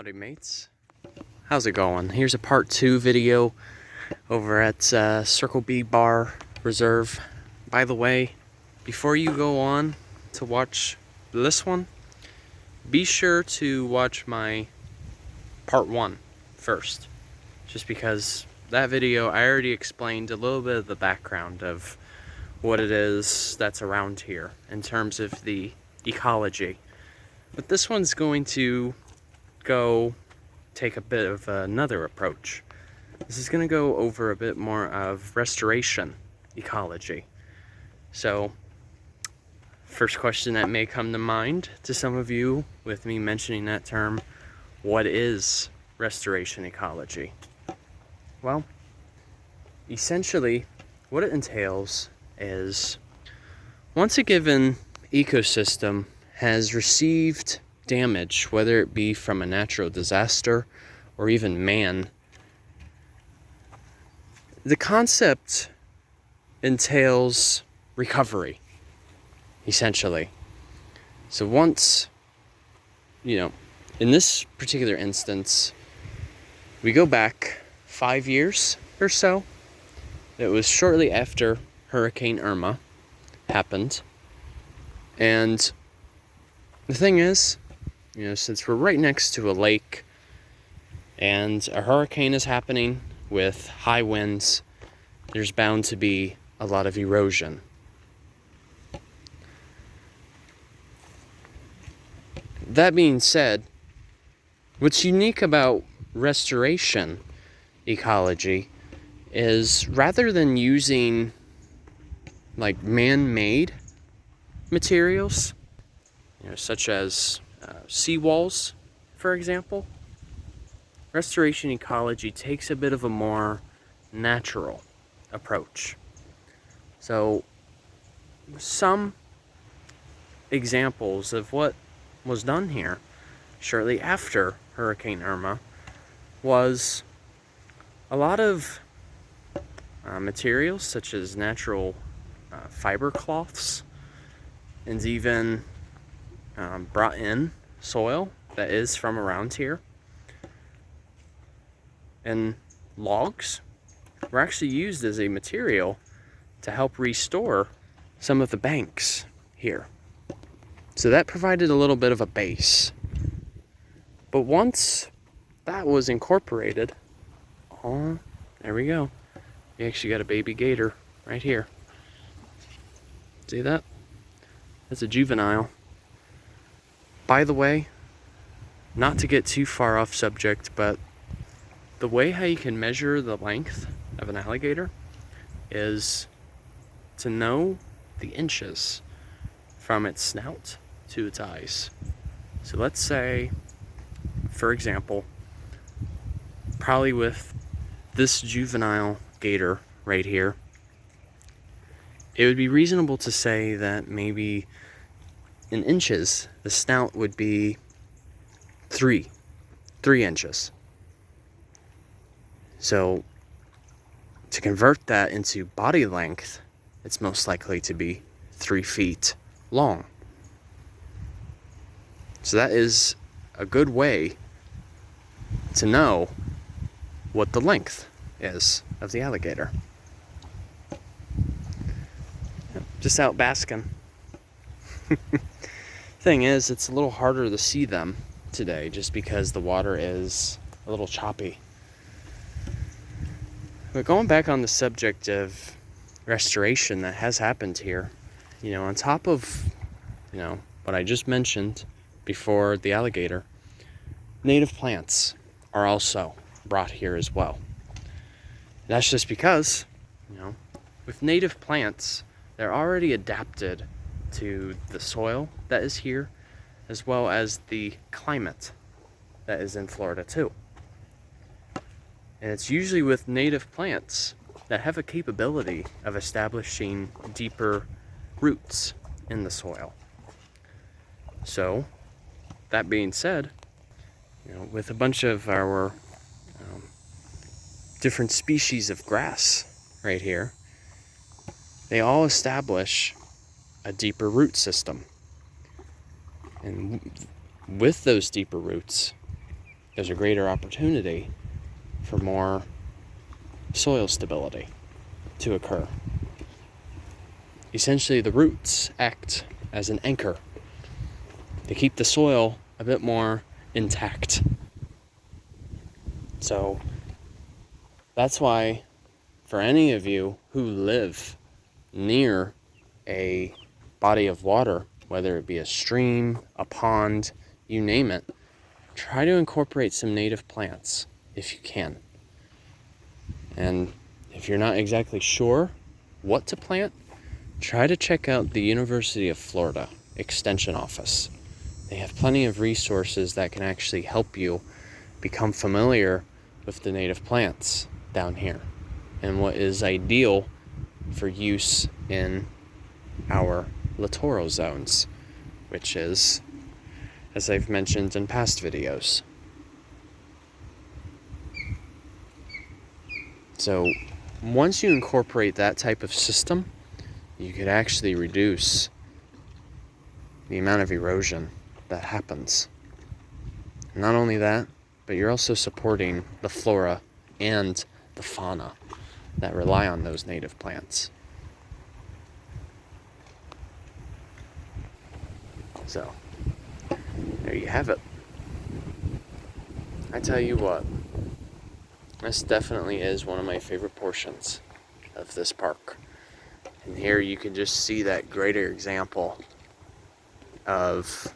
Howdy mates, how's it going? Here's a part 2 video over at Circle B Bar Reserve. By the way, before you go on to watch this one, be sure to watch my part 1 first. Just because that video, I already explained a little bit of the background of what it is that's around here in terms of the ecology. But this one's going to take a bit of another approach. This is going to go over a bit more of restoration ecology. So, first question that may come to mind to some of you with me mentioning that term, what is restoration ecology? Well, essentially, what it entails is once a given ecosystem has received damage, whether it be from a natural disaster or even man, the concept entails recovery, essentially. So once, in this particular instance, we go back 5 years or so. It was shortly after Hurricane Irma happened. And the thing is, since we're right next to a lake and a hurricane is happening with high winds, there's bound to be a lot of erosion. That being said, what's unique about restoration ecology is rather than using like man-made materials, such as seawalls, for example, restoration ecology takes a bit of a more natural approach. So, some examples of what was done here shortly after Hurricane Irma was a lot of materials such as natural fiber cloths, and even brought in soil that is from around here. And logs were actually used as a material to help restore some of the banks here. So that provided a little bit of a base. But once that was incorporated, there we go. We actually got a baby gator right here. See that? That's a juvenile. By the way, not to get too far off subject, but the way how you can measure the length of an alligator is to know the inches from its snout to its eyes. So let's say, for example, probably with this juvenile gator right here, it would be reasonable to say that maybe in inches, the snout would be 3 inches. So to convert that into body length, it's most likely to be 3 feet long. So that is a good way to know what the length is of the alligator. Just out basking. Thing is, it's a little harder to see them today just because the water is a little choppy. But going back on the subject of restoration that has happened here, on top of, what I just mentioned before the alligator, native plants are also brought here as well. That's just because, with native plants, they're already adapted to the soil that is here, as well as the climate that is in Florida too. And it's usually with native plants that have a capability of establishing deeper roots in the soil. So, that being said, with a bunch of our different species of grass right here, they all establish a deeper root system. And with those deeper roots, there's a greater opportunity for more soil stability to occur. Essentially, the roots act as an anchor to keep the soil a bit more intact. So that's why, for any of you who live near a body of water, whether it be a stream, a pond, you name it, try to incorporate some native plants if you can. And if you're not exactly sure what to plant, try to check out the University of Florida Extension Office. They have plenty of resources that can actually help you become familiar with the native plants down here and what is ideal for use in our littoral zones, which is, as I've mentioned in past videos. So once you incorporate that type of system, you could actually reduce the amount of erosion that happens. Not only that, but you're also supporting the flora and the fauna that rely on those native plants. So, there you have it. I tell you what, this definitely is one of my favorite portions of this park. And here you can just see that greater example of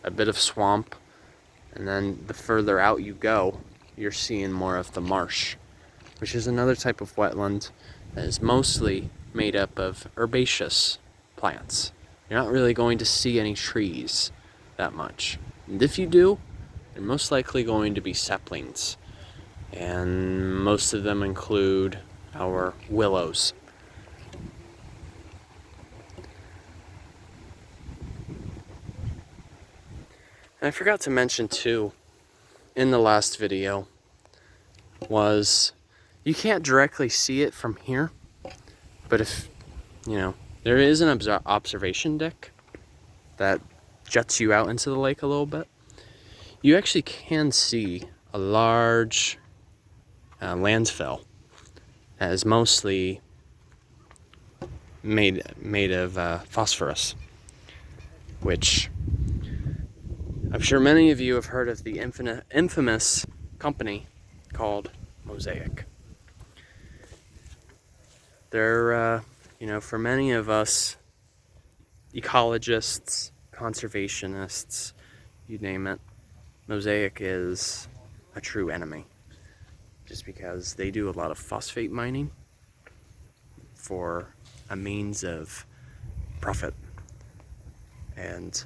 a bit of swamp, and then the further out you go, you're seeing more of the marsh, which is another type of wetland that is mostly made up of herbaceous plants. You're not really going to see any trees that much. And if you do, they're most likely going to be saplings. And most of them include our willows. And I forgot to mention too, in the last video, was you can't directly see it from here, but if, there is an observation deck that juts you out into the lake a little bit. You actually can see a large landfill that is mostly made of phosphorus, which I'm sure many of you have heard of the infamous company called Mosaic. They're, for many of us ecologists, conservationists, you name it, Mosaic is a true enemy. Just because they do a lot of phosphate mining for a means of profit. And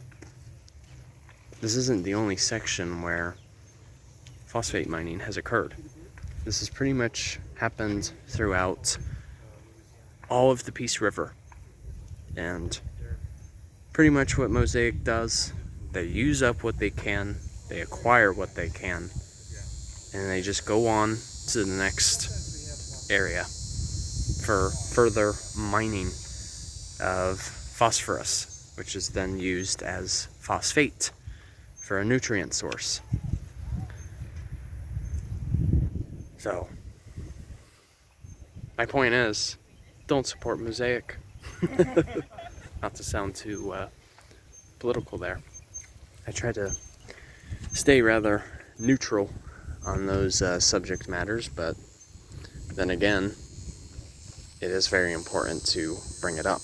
this isn't the only section where phosphate mining has occurred. This has pretty much happened throughout all of the Peace River. And pretty much what Mosaic does, they use up what they can, they acquire what they can, and they just go on to the next area for further mining of phosphorus, which is then used as phosphate for a nutrient source. So, my point is, don't support Mosaic. Not to sound too political there. I try to stay rather neutral on those subject matters, but then again, it is very important to bring it up.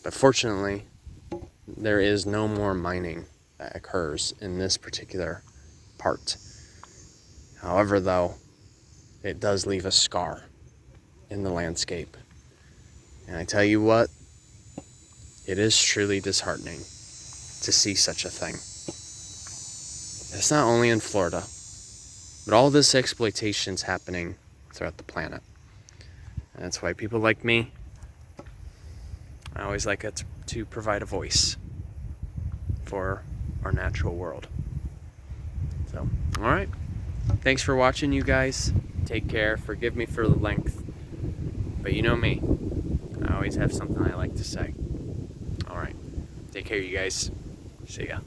But fortunately, there is no more mining that occurs in this particular part. However, though, it does leave a scar in the landscape. And I tell you what, it is truly disheartening to see such a thing. It's not only in Florida, but all this exploitation is happening throughout the planet. And that's why people like me, I always like it to provide a voice for our natural world. So, alright. Thanks for watching, you guys. Take care. Forgive me for the length. But you know me. I always have something I like to say. Alright. Take care, you guys. See ya.